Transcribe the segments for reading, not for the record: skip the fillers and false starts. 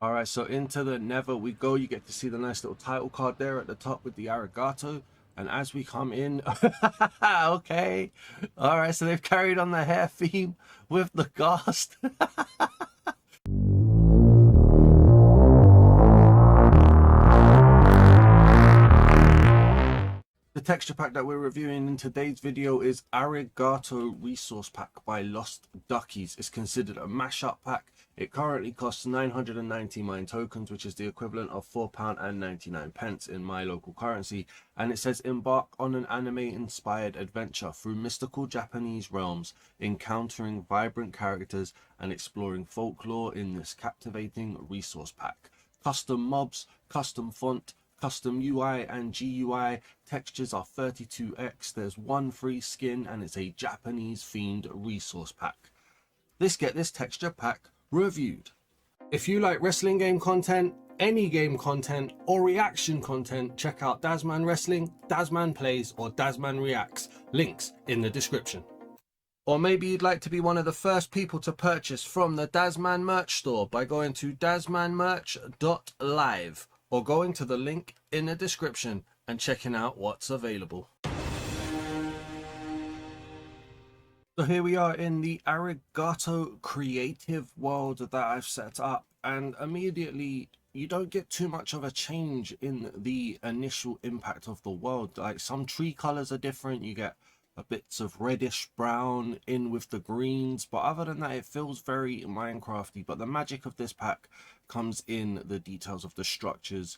All right, so into the Nether we go. You get to see the nice little title card there at the top with the Arigato. And as we come in, okay. All right, so they've carried on the hair theme with the ghast. The texture pack that we're reviewing in today's video is Arigato Resource Pack by Lost Duckies. It's considered a mashup pack. It currently costs 990 mine tokens, which is the equivalent of £4.99 in my local currency. And it says embark on an anime-inspired adventure through mystical Japanese realms, encountering vibrant characters and exploring folklore in this captivating resource pack. Custom mobs, custom font, custom UI and GUI, textures are 32x, there's one free skin, and it's a Japanese themed resource pack. Let's get this texture pack reviewed. If you like wrestling game content, any game content, or reaction content, check out Dazman Wrestling, Dazman Plays, or Dazman Reacts. Links in the description. Or maybe you'd like to be one of the first people to purchase from the Dazman merch store by going to dazmanmerch.live or going to the link in the description and checking out what's available. So here we are in the Arigato creative world that I've set up, and immediately you don't get too much of a change in the initial impact of the world. Like some tree colors are different, you get a bits of reddish brown in with the greens, but other than that it feels very Minecrafty. But the magic of this pack comes in the details of the structures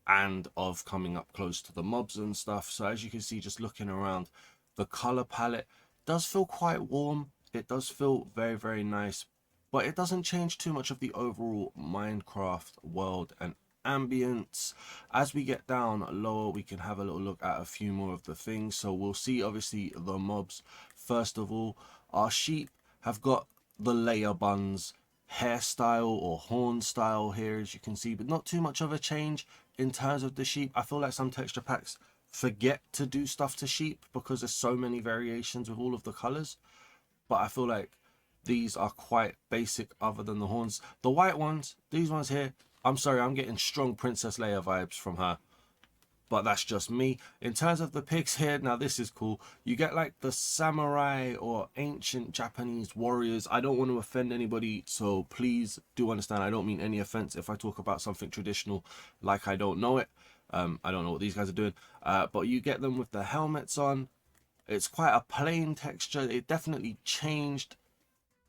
and of coming up close to the mobs and stuff. So as you can see, just looking around, the color palette does feel quite warm. It does feel very, very nice, but it doesn't change too much of the overall Minecraft world and ambience. As we get down lower, we can have a little look at a few more of the things. So we'll see obviously the mobs. First of all, our sheep have got the layer buns hairstyle or horn style here, as you can see, but not too much of a change in terms of the sheep. I feel like some texture packs forget to do stuff to sheep because there's so many variations with all of the colors, but I feel like these are quite basic other than the horns. The white ones, these ones here, I'm sorry, I'm getting strong Princess Leia vibes from her, but that's just me. In terms of the pigs here, now this is cool. You get like the samurai or ancient Japanese warriors. I don't want to offend anybody, so please do understand I don't mean any offense if I talk about something traditional like I don't know it. I don't know what these guys are doing, but you get them with the helmets on. It's quite a plain texture. It definitely changed.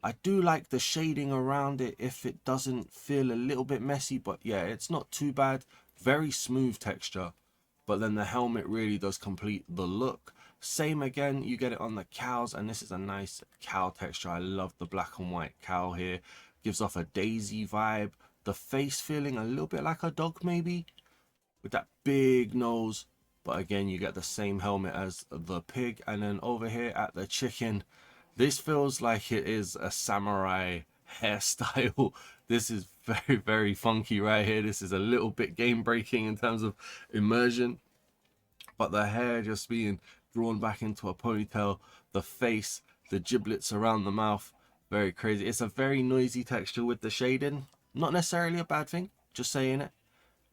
I do like the shading around it if it doesn't feel a little bit messy, but yeah, it's not too bad. Very smooth texture, but then the helmet really does complete the look. Same again, you get it on the cows, and this is a nice cow texture. I love the black and white cow here. Gives off a daisy vibe. The face feeling a little bit like a dog maybe, with that big nose, but again you get the same helmet as the pig. And then over here at the chicken, this feels like it is a samurai hairstyle. This is very, very funky right here. This is a little bit game breaking in terms of immersion, but the hair just being drawn back into a ponytail, the face, the giblets around the mouth, very crazy. It's a very noisy texture with the shading, not necessarily a bad thing, just saying it.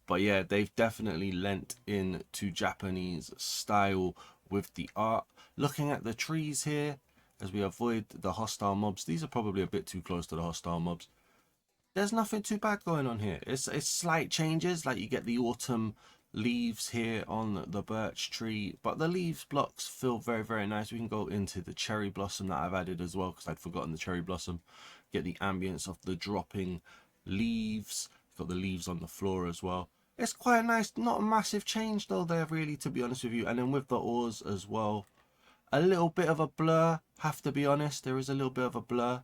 But yeah, they've definitely lent in to Japanese style with the art. Looking at the trees here, as we avoid the hostile mobs. These are probably a bit too close to the hostile mobs. There's nothing too bad going on here. It's slight changes, like you get the autumn leaves here on the birch tree, but the leaves blocks feel very, very nice. We can go into the cherry blossom that I've added as well because I'd forgotten the cherry blossom. Get the ambience of the dropping leaves. Got the leaves on the floor as well. It's quite nice. Not a massive change though there really, to be honest with you. And then with the ores as well, a little bit of a blur, have to be honest. There is a little bit of a blur,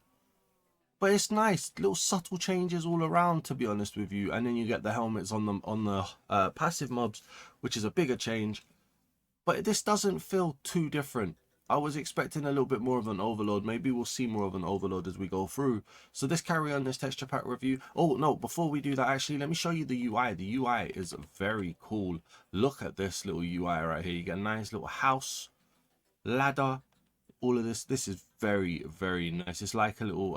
but it's nice. Little subtle changes all around, to be honest with you. And then you get the helmets on the passive mobs, which is a bigger change, but this doesn't feel too different. I was expecting a little bit more of an overload. Maybe we'll see more of an overload as we go through. So let's carry on this texture pack review. Oh no, before we do that, actually, let me show you the UI. The UI is very cool. Look at this little UI right here. You get a nice little house, ladder, all of this. This is very, very nice. It's like a little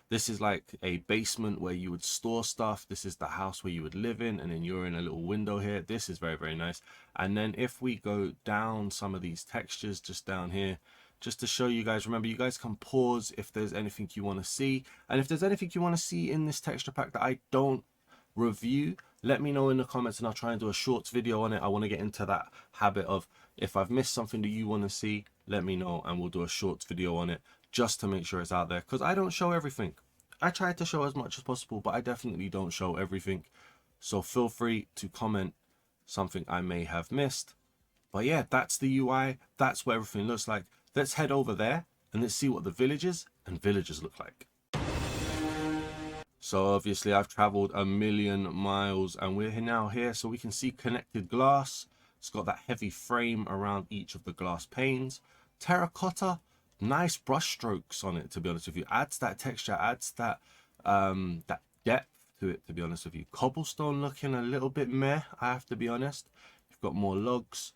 This is like a basement where you would store stuff. This is the house where you would live in, and then you're in a little window here. This is very, very nice. And then if we go down some of these textures just down here, just to show you guys, remember, you guys can pause if there's anything you want to see. And if there's anything you want to see in this texture pack that I don't review, let me know in the comments and I'll try and do a short video on it. I want to get into that habit of, if I've missed something that you want to see, let me know and we'll do a short video on it, just to make sure it's out there, because I don't show everything. I try to show as much as possible, but I definitely don't show everything. So feel free to comment something I may have missed. But yeah, that's the UI. That's what everything looks like. Let's head over there and let's see what the villages and villagers look like. So obviously I've traveled 1,000,000 miles and we're now here, so we can see connected glass. It's got that heavy frame around each of the glass panes. Terracotta, nice brush strokes on it, to be honest with you. Adds that texture, adds that that depth to it, to be honest with you. Cobblestone looking a little bit meh, I have to be honest. You've got more logs.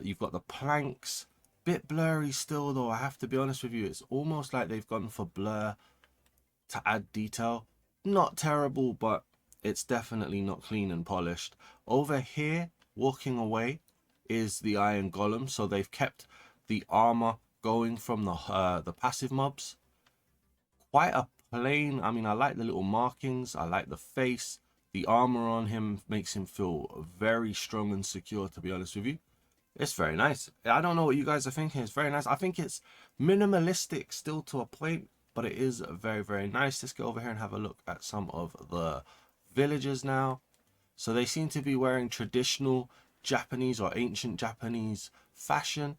You've got the planks. Bit blurry still though, I have to be honest with you. It's almost like they've gone for blur to add detail. Not terrible, but it's definitely not clean and polished. Over here, walking away, is the iron golem. So they've kept the armor going from the passive mobs. Quite a plain, I mean, I like the little markings. I like the face. The armor on him makes him feel very strong and secure, to be honest with you. It's very nice. I don't know what you guys are thinking. It's very nice. I think it's minimalistic still to a point, but it is very, very nice. Let's go over here and have a look at some of the villagers now. So they seem to be wearing traditional Japanese or ancient Japanese fashion.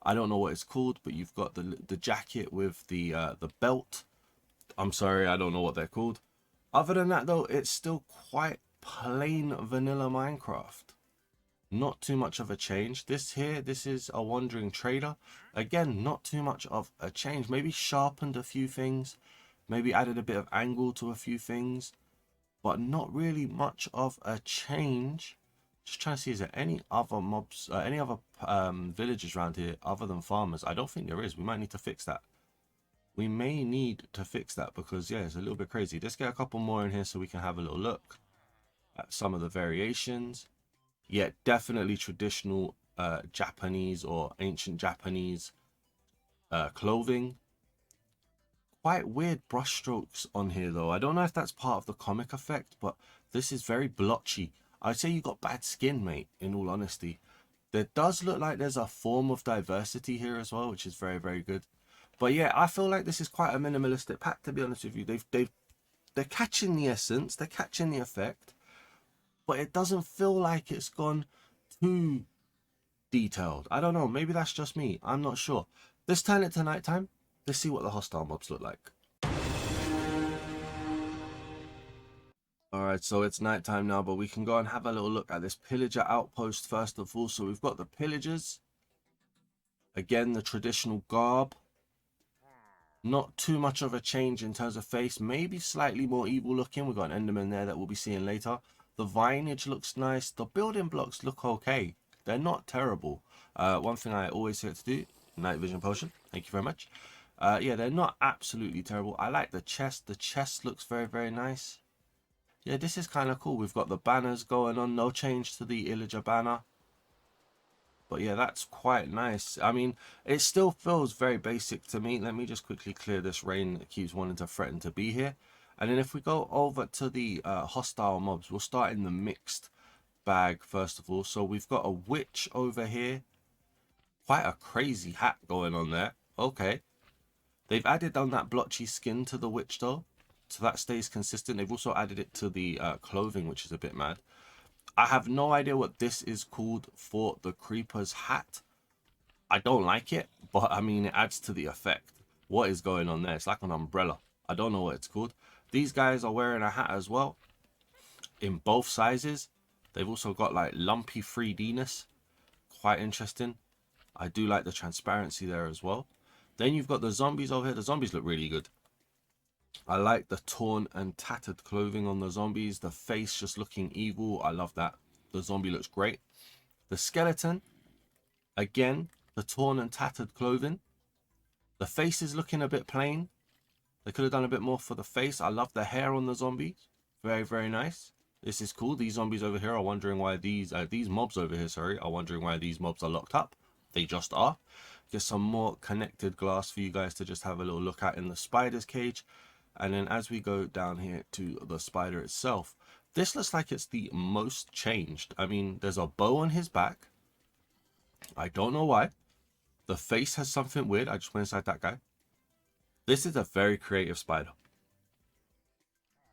I don't know what it's called, but you've got the jacket with the belt. I'm sorry, I don't know what they're called. Other than that though, it's still quite plain vanilla Minecraft. Not too much of a change. This is a wandering trader. Again, not too much of a change. Maybe sharpened a few things, maybe added a bit of angle to a few things, but not really much of a change. Just trying to see, is there any other mobs, any other villagers around here other than farmers? I don't think there is. We might need to fix that. We may need to fix that because yeah, it's a little bit crazy. Let's get a couple more in here so we can have a little look at some of the variations. Yeah, definitely traditional Japanese or ancient Japanese clothing. Quite weird brush strokes on here though. I don't know if that's part of the comic effect, but this is very blotchy. I'd say you got bad skin, mate, in all honesty. There does look like there's a form of diversity here as well, which is very, very good. But yeah, I feel like this is quite a minimalistic pack, to be honest with you. They're catching the essence, they're catching the effect, but it doesn't feel like it's gone too detailed. I don't know, maybe that's just me, I'm not sure. Let's turn it to nighttime. Let's see what the hostile mobs look like. Alright, so it's nighttime now, but we can go and have a little look at this pillager outpost first of all. So we've got the pillagers. Again, the traditional garb. Not too much of a change in terms of face, maybe slightly more evil looking. We've got an enderman there that we'll be seeing later. The vinage looks nice. The building blocks look okay. They're not terrible. One thing I always say to do, night vision potion. Thank you very much. Yeah, they're not absolutely terrible. I like the chest. The chest looks very, very nice. Yeah, this is kind of cool. We've got the banners going on. No change to the Illager banner. But yeah, that's quite nice. I mean, it still feels very basic to me. Let me just quickly clear this rain that keeps wanting to threaten to be here. And then if we go over to the hostile mobs, we'll start in the mixed bag first of all. So we've got a witch over here. Quite a crazy hat going on there. Okay. They've added on that blotchy skin to the witch though, so that stays consistent. They've also added it to the clothing, which is a bit mad. I have no idea what this is called for the creeper's hat. I don't like it, but I mean, it adds to the effect. What is going on there? It's like an umbrella. I don't know what it's called. These guys are wearing a hat as well, in both sizes. They've also got like lumpy 3D-ness. Quite interesting. I do like the transparency there as well. Then you've got the zombies over here. The zombies look really good. I like the torn and tattered clothing on the zombies. The face just looking evil. I love that. The zombie looks great. The skeleton, again, the torn and tattered clothing. The face is looking a bit plain, They could have done a bit more for the face. I love the hair on the zombies. Very, very nice. This is cool. These zombies over here are wondering why these mobs over here, sorry, are wondering why these mobs are locked up. They just are. Get some more connected glass for you guys to just have a little look at in the spider's cage. And then as we go down here to the spider itself, this looks like it's the most changed. I mean, there's a bow on his back. I don't know why. The face has something weird. I just went inside that guy. This is a very creative spider.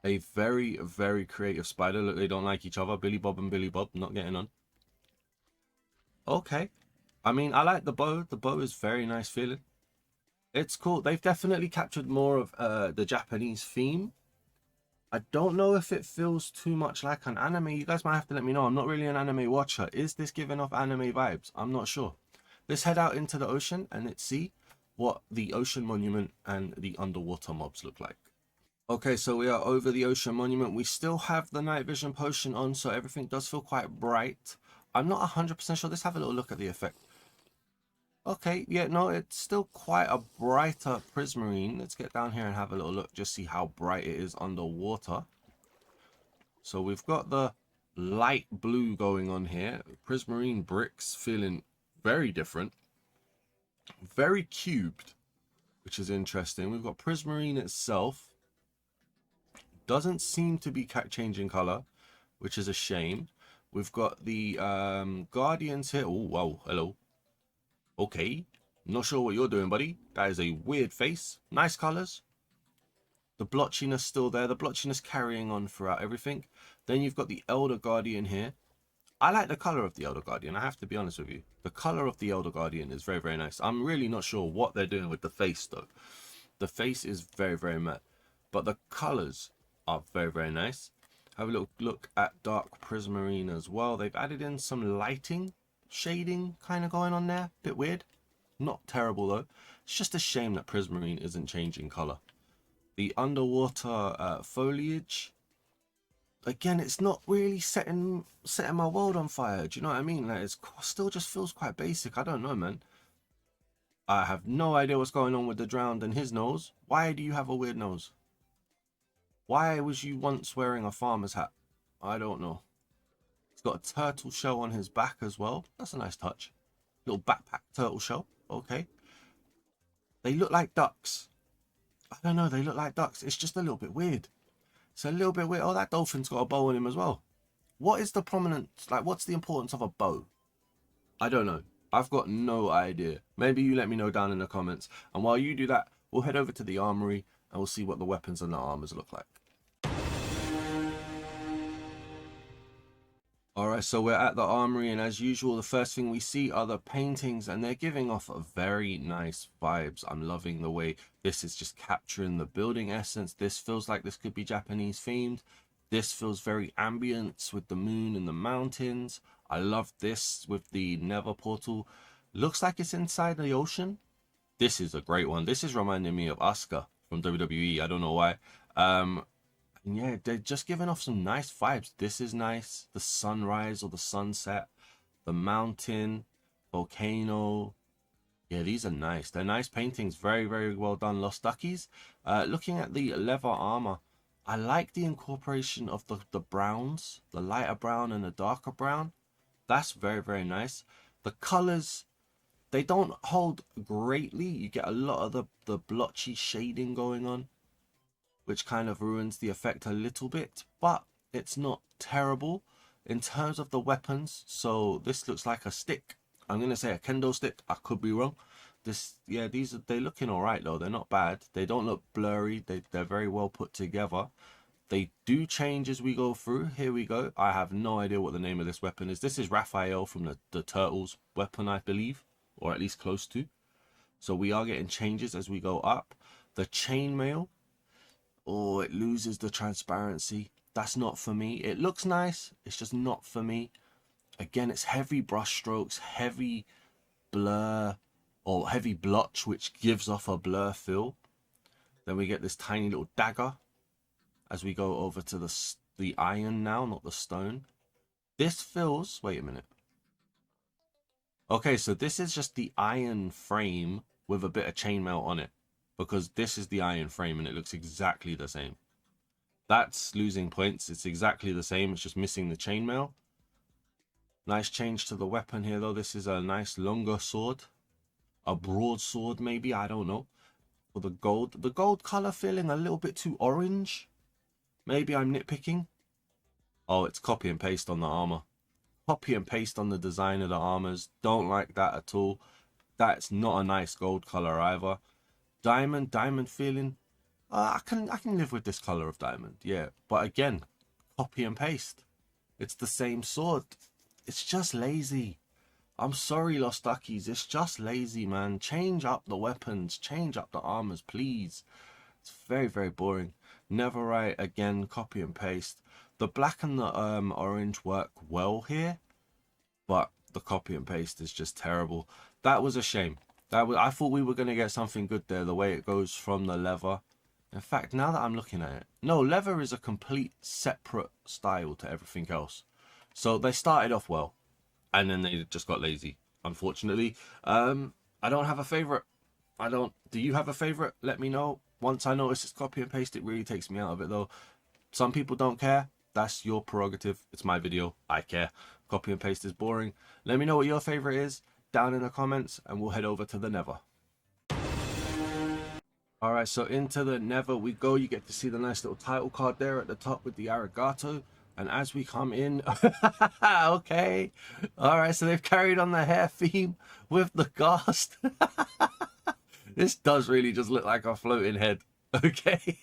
A very, very creative spider. Look, they don't like each other. Billy Bob and Billy Bob not getting on. Okay. I mean, I like the bow. The bow is very nice feeling. It's cool. They've definitely captured more of the Japanese theme. I don't know if it feels too much like an anime. You guys might have to let me know. I'm not really an anime watcher. Is this giving off anime vibes? I'm not sure. Let's head out into the ocean and let's see what the ocean monument and the underwater mobs look like. Okay, so we are over the ocean monument. We still have the night vision potion on, so everything does feel quite bright. I'm not 100% sure. Let's have a little look at the effect. Okay, yeah, no, it's still quite a brighter prismarine. Let's get down here and have a little look, just see how bright it is underwater. So we've got the light blue going on here. Prismarine bricks feeling very different. Very cubed, which is interesting. We've got prismarine itself. Doesn't seem to be changing color, which is a shame. We've got the guardians here. Oh, wow, hello. Okay, not sure what you're doing, buddy. That is a weird face. Nice colors. The blotchiness still there. The blotchiness carrying on throughout everything. Then you've got the Elder Guardian here. I like the color of the Elder Guardian. I have to be honest with you. The color of the Elder Guardian is very, very nice. I'm really not sure what they're doing with the face, though. The face is very, very matte. But the colors are very, very nice. Have a little look at Dark Prismarine as well. They've added in some lighting, shading kind of going on there. Bit weird. Not terrible though. It's just a shame that Prismarine isn't changing color. The underwater foliage. Again, it's not really setting my world on fire. Do you know what I mean? Like, it still just feels quite basic. I don't know, man. I have no idea what's going on with the drowned and his nose. Why do you have a weird nose? Why was you once wearing a farmer's hat? I don't know. He's got a turtle shell on his back as well. That's a nice touch. Little backpack turtle shell. Okay. They look like ducks. I don't know. They look like ducks. It's just a little bit weird. It's a little bit weird. Oh, that dolphin's got a bow on him as well. What is the prominence? Like, what's the importance of a bow? I don't know. I've got no idea. Maybe you let me know down in the comments. And while you do that, we'll head over to the armory and we'll see what the weapons and the armors look like. Alright, so we're at the armory, and as usual, the first thing we see are the paintings, and they're giving off a very nice vibes. I'm loving the way this is just capturing the building essence. This feels like this could be Japanese themed. This feels very ambient with the moon and the mountains. I love this with the Nether portal. Looks like it's inside the ocean. This is a great one. This is reminding me of Asuka from WWE. I don't know why. And yeah, they're just giving off some nice vibes. This is nice. The sunrise or the sunset, the mountain, volcano. Yeah, these are nice. They're nice paintings. Very, very well done. Lost Duckies. Looking at the leather armor, I like the incorporation of the browns, the lighter brown and the darker brown. That's very, very nice. The colors, they don't hold greatly. You get a lot of the blotchy shading going on, which kind of ruins the effect a little bit, but it's not terrible in terms of the weapons. So this looks like a stick. I'm going to say a kendo stick. I could be wrong. Yeah, they're looking all right though. They're not bad. They don't look blurry. They're very well put together. They do change as we go through. Here we go. I have no idea what the name of this weapon is. This is Raphael from the Turtles weapon, I believe, or at least close to. So we are getting changes as we go up. The chainmail. Oh, it loses the transparency. That's not for me. It looks nice. It's just not for me. Again, it's heavy brush strokes, heavy blur, or heavy blotch, which gives off a blur feel. Then we get this tiny little dagger as we go over to the iron now, not the stone. This feels... Wait a minute. Okay, so this is just the iron frame with a bit of chainmail on it. because this is the iron frame and it looks exactly the same. That's losing points. It's exactly the same. It's just missing the chainmail. Nice change to the weapon here, though. This is a nice longer sword. A broadsword, maybe. I don't know. For the gold color feeling a little bit too orange. Maybe I'm nitpicking. Oh, it's copy and paste on the armor. Copy and paste on the design of the armors. Don't like that at all. That's not a nice gold color either. Diamond feeling. I can live with this color of diamond, yeah. But again, copy and paste. It's the same sword. It's just lazy. I'm sorry, Lost Duckies. It's just lazy, man. Change up the weapons. Change up the armors, please. It's very, very boring. Netherite, again, copy and paste. The black and the orange work well here, but the copy and paste is just terrible. That was a shame. I thought we were going to get something good there, the way it goes from the leather. In fact, now that I'm looking at it, no, leather is a complete separate style to everything else. So they started off well, and then they just got lazy, unfortunately. I don't have a favorite. Do you have a favorite? Let me know. Once I notice it's copy and paste, it really takes me out of it, though. Some people don't care. That's your prerogative. It's my video. I care. Copy and paste is boring. Let me know what your favorite is down in the comments, and we'll head over to the Nether. All right, so into the Nether we go. You get to see the nice little title card there at the top with the Arigato. And as we come in, okay. All right, so they've carried on the hair theme with the ghast. This does really just look like a floating head, okay?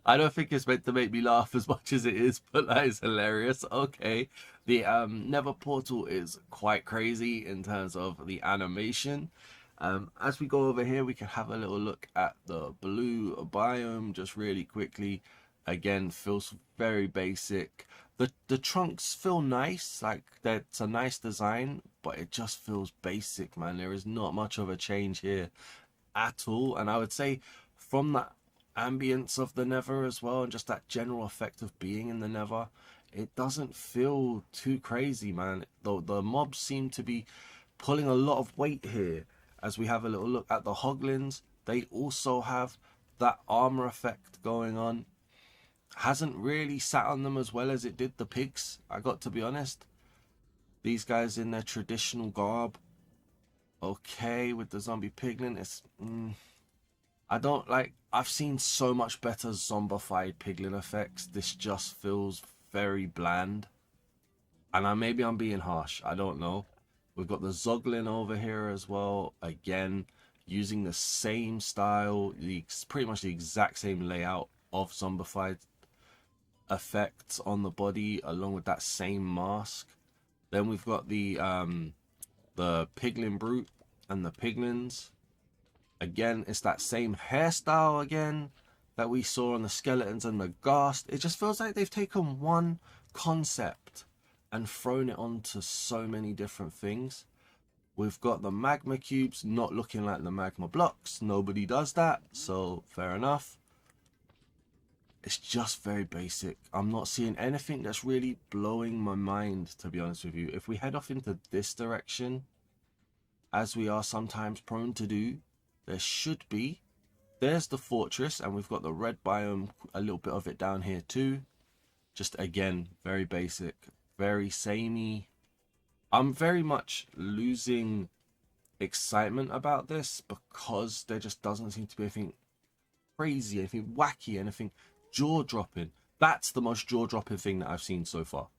I don't think it's meant to make me laugh as much as it is, but that is hilarious. Okay, the Nether portal is quite crazy in terms of the animation. As we go over here, we can have a little look at the blue biome just really quickly. Again, feels very basic. The trunks feel nice, like that's a nice design, but it just feels basic, man. There is not much of a change here at all. And I would say from that ambience of the Nether as well, and just that general effect of being in the Nether, it doesn't feel too crazy, man. Though the mobs seem to be pulling a lot of weight here. As we have a little look at the hoglins, they also have that armor effect going on. Hasn't really sat on them as well as it did the pigs, I got to be honest. These guys in their traditional garb, okay, with the zombie piglin, it's I don't like. I've seen so much better zombified piglin effects. This just feels very bland, and maybe I'm being harsh, I don't know. We've got the zoglin over here as well, again using the same style, pretty much the exact same layout of zombified effects on the body, along with that same mask. Then we've got the piglin brute and the piglins. Again, it's that same hairstyle again that we saw on the skeletons and the ghast. It just feels like they've taken one concept and thrown it onto so many different things. We've got the magma cubes not looking like the magma blocks. Nobody does that, so fair enough. It's just very basic. I'm not seeing anything that's really blowing my mind, to be honest with you. If we head off into this direction, as we are sometimes prone to do, there should be. There's the fortress, and we've got the red biome, a little bit of it down here too. Just again, very basic, very samey. I'm very much losing excitement about this because there just doesn't seem to be anything crazy, anything wacky, anything jaw-dropping. That's the most jaw-dropping thing that I've seen so far,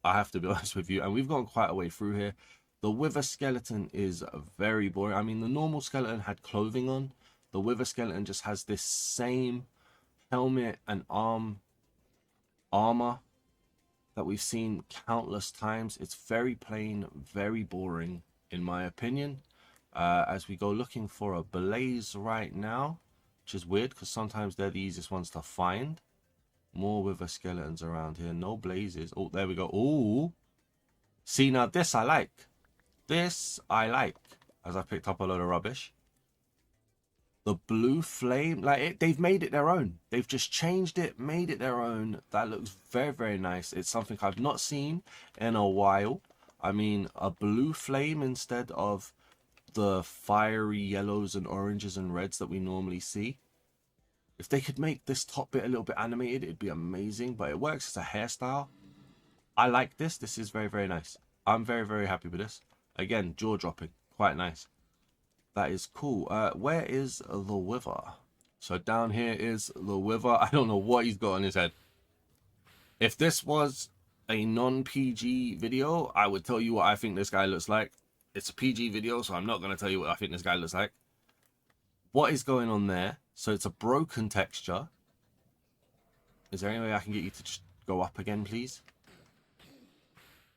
I have to be honest with you. And we've gone quite a way through here. The wither skeleton is very boring. I mean, the normal skeleton had clothing on. The wither skeleton just has this same helmet and armor that we've seen countless times. It's very plain, very boring in my opinion. As we go looking for a blaze right now, which is weird because sometimes they're the easiest ones to find. More wither skeletons around here. No blazes. Oh, there we go. Oh, see, now this I like. This I like. As I picked up a load of rubbish. The blue flame, like they've made it their own. They've just changed it, made it their own. That looks very, very nice. It's something I've not seen in a while. I mean, a blue flame instead of the fiery yellows and oranges and reds that we normally see. If they could make this top bit a little bit animated, it'd be amazing, but it works as a hairstyle. I like this. This is very, very nice. I'm very, very happy with this. Again, jaw dropping. Quite nice. That is cool. Where is the Wither? So down here is the Wither. I don't know what he's got on his head. If this was a non-PG video, I would tell you what I think this guy looks like. It's a PG video, so I'm not going to tell you what I think this guy looks like. What is going on there? So it's a broken texture. Is there any way I can get you to just go up again, please?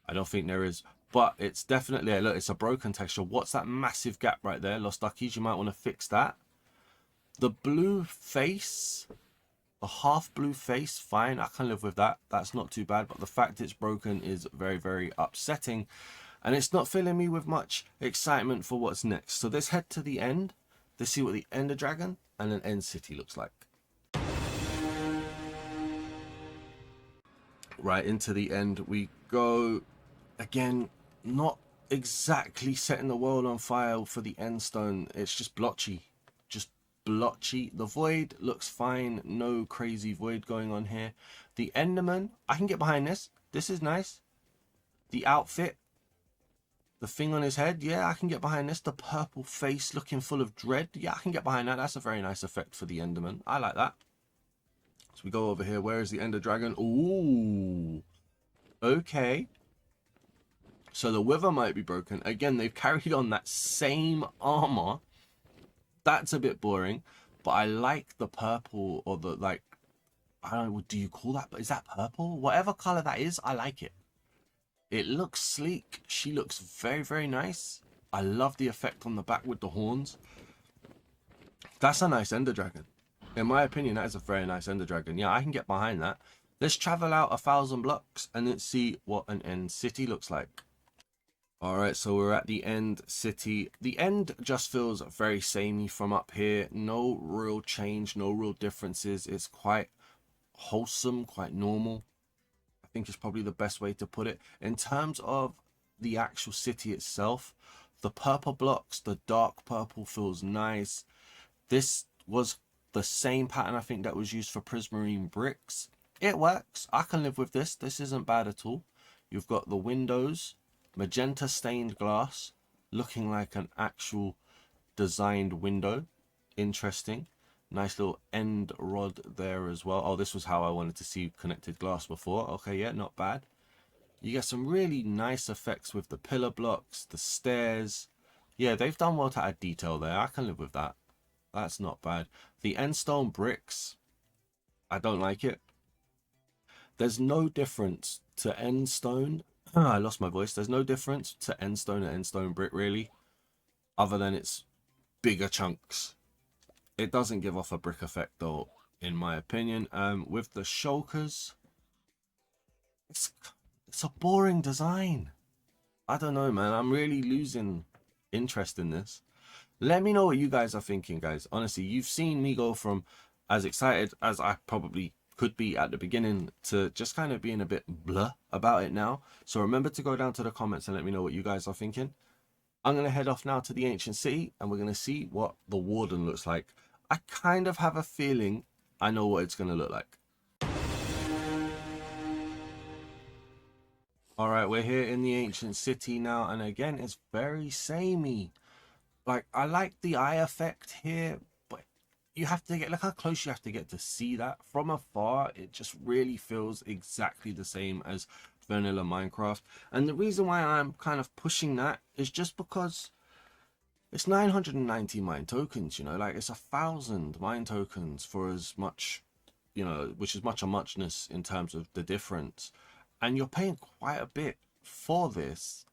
I don't think there is. But it's definitely, look, it's a broken texture. What's that massive gap right there? Lost Duckies, you might want to fix that. The blue face, the half blue face, fine. I can live with that. That's not too bad. But the fact it's broken is very, very upsetting. And it's not filling me with much excitement for what's next. So let's head to the end. Let's see what the Ender Dragon and an End City looks like. Right, into the end we go. Again, not exactly setting the world on fire for the end stone. It's just blotchy. Just blotchy. The void looks fine. No crazy void going on here. The Enderman, I can get behind this. This is nice. The outfit. The thing on his head, yeah, I can get behind this. The purple face looking full of dread. Yeah, I can get behind that. That's a very nice effect for the Enderman. I like that. So we go over here. Where is the Ender Dragon? Ooh. Okay. So the Wither might be broken. Again, they've carried on that same armor. That's a bit boring. But I like the purple, or the, like, I don't know, what do you call that? But is that purple? Whatever color that is, I like it. It looks sleek. She looks very, very nice. I love the effect on the back with the horns. That's a nice Ender Dragon. In my opinion, that is a very nice Ender Dragon. Yeah, I can get behind that. Let's travel out 1,000 blocks and let's see what an End City looks like. Alright, so we're at the End City. The end just feels very samey from up here. No real change, no real differences. It's quite wholesome, quite normal. I think is probably the best way to put it. In terms of the actual city itself, the purple blocks, the dark purple feels nice. This was the same pattern I think that was used for prismarine bricks. It works. I can live with this. This isn't bad at all. You've got the windows, magenta stained glass, looking like an actual designed window. Interesting. Nice little end rod there as well. Oh, this was how I wanted to see connected glass before. Okay, yeah, not bad. You get some really nice effects with the pillar blocks, the stairs. Yeah, they've done well to add detail there. I can live with that. That's not bad. The end stone bricks, I don't like it. There's no difference to end stone. I lost my voice. There's no difference to end stone and end stone brick, really, other than it's bigger chunks. It doesn't give off a brick effect, though, in my opinion. With the shulkers, it's a boring design. I don't know, man. I'm really losing interest in this. Let me know what you guys are thinking, guys. Honestly, you've seen me go from as excited as I probably could be at the beginning to just kind of being a bit blah about it now. So remember to go down to the comments and let me know what you guys are thinking. I'm going to head off now to the ancient city and we're going to see what the Warden looks like. I kind of have a feeling I know what it's going to look like. Alright, we're here in the ancient city now, and again, it's very samey. Like, I like the eye effect here, but you have to get, look how close you have to get to see that. From afar, it just really feels exactly the same as vanilla Minecraft. And the reason why I'm kind of pushing that is just because it's 990 mine tokens, you know, like it's 1,000 mine tokens for as much, you know, which is much a muchness in terms of the difference. And you're paying quite a bit for this.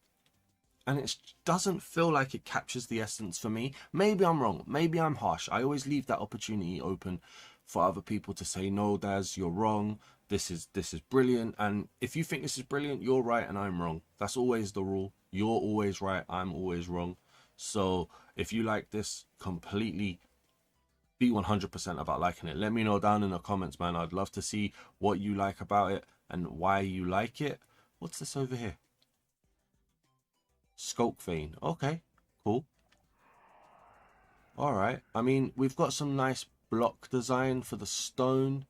And it doesn't feel like it captures the essence for me. Maybe I'm wrong. Maybe I'm harsh. I always leave that opportunity open for other people to say, no, Daz, you're wrong. This is brilliant. And if you think this is brilliant, you're right and I'm wrong. That's always the rule. You're always right. I'm always wrong. So if you like this, completely be 100% about liking it. Let me know down in the comments, man. I'd love to see what you like about it and why you like it. What's this over here? Skulk vein. Okay, cool. All right. I mean, we've got some nice block design for the stone.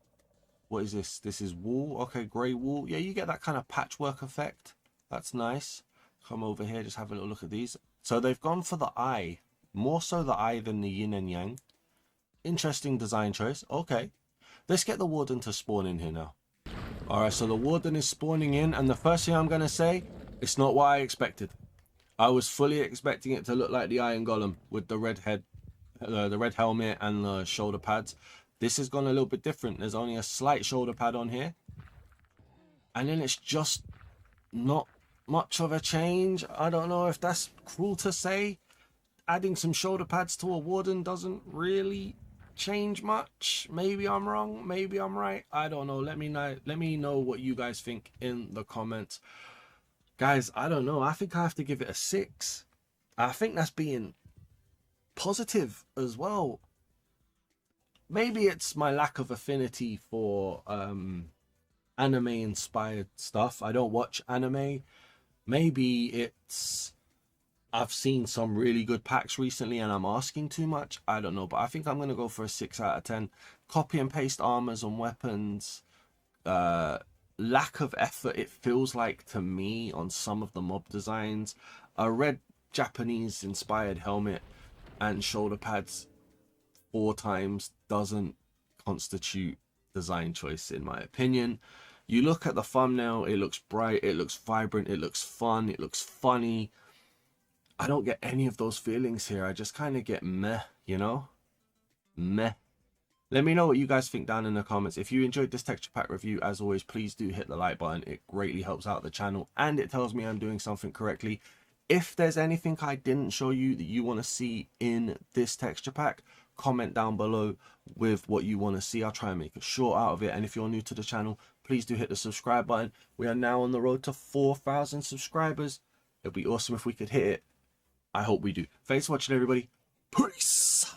What is this? This is wool. Okay, grey wool. Yeah, you get that kind of patchwork effect. That's nice. Come over here, just have a little look at these. So they've gone for the eye. More so the eye than the yin and yang. Interesting design choice. Okay. Let's get the Warden to spawn in here now. Alright, so the Warden is spawning in, and the first thing I'm going to say, it's not what I expected. I was fully expecting it to look like the Iron Golem with the red head, the red helmet and the shoulder pads. This has gone a little bit different. There's only a slight shoulder pad on here. And then it's just not much of a change. I don't know if that's cruel to say. Adding some shoulder pads to a Warden doesn't really change much. Maybe I'm wrong, maybe I'm right. I don't know. Let me know what you guys think in the comments. Guys, I don't know. I think I have to give it a 6. I think that's being positive as well. Maybe it's my lack of affinity for anime inspired stuff. I don't watch anime. Maybe it's I've seen some really good packs recently and I'm asking too much. I don't know, but I think I'm going to go for a 6 out of 10. Copy and paste armors and weapons. Lack of effort, it feels like to me, on some of the mob designs. A red Japanese inspired helmet and shoulder pads 4 times doesn't constitute design choice in my opinion. You look at the thumbnail, it looks bright, it looks vibrant, it looks fun, it looks funny. I don't get any of those feelings here. I just kind of get meh, you know? Meh. Let me know what you guys think down in the comments. If you enjoyed this texture pack review, as always, please do hit the like button. It greatly helps out the channel and it tells me I'm doing something correctly. If there's anything I didn't show you that you want to see in this texture pack, comment down below with what you want to see. I'll try and make a short out of it. And if you're new to the channel, please do hit the subscribe button. We are now on the road to 4,000 subscribers. It'd be awesome if we could hit it. I hope we do. Thanks for watching, everybody. Peace.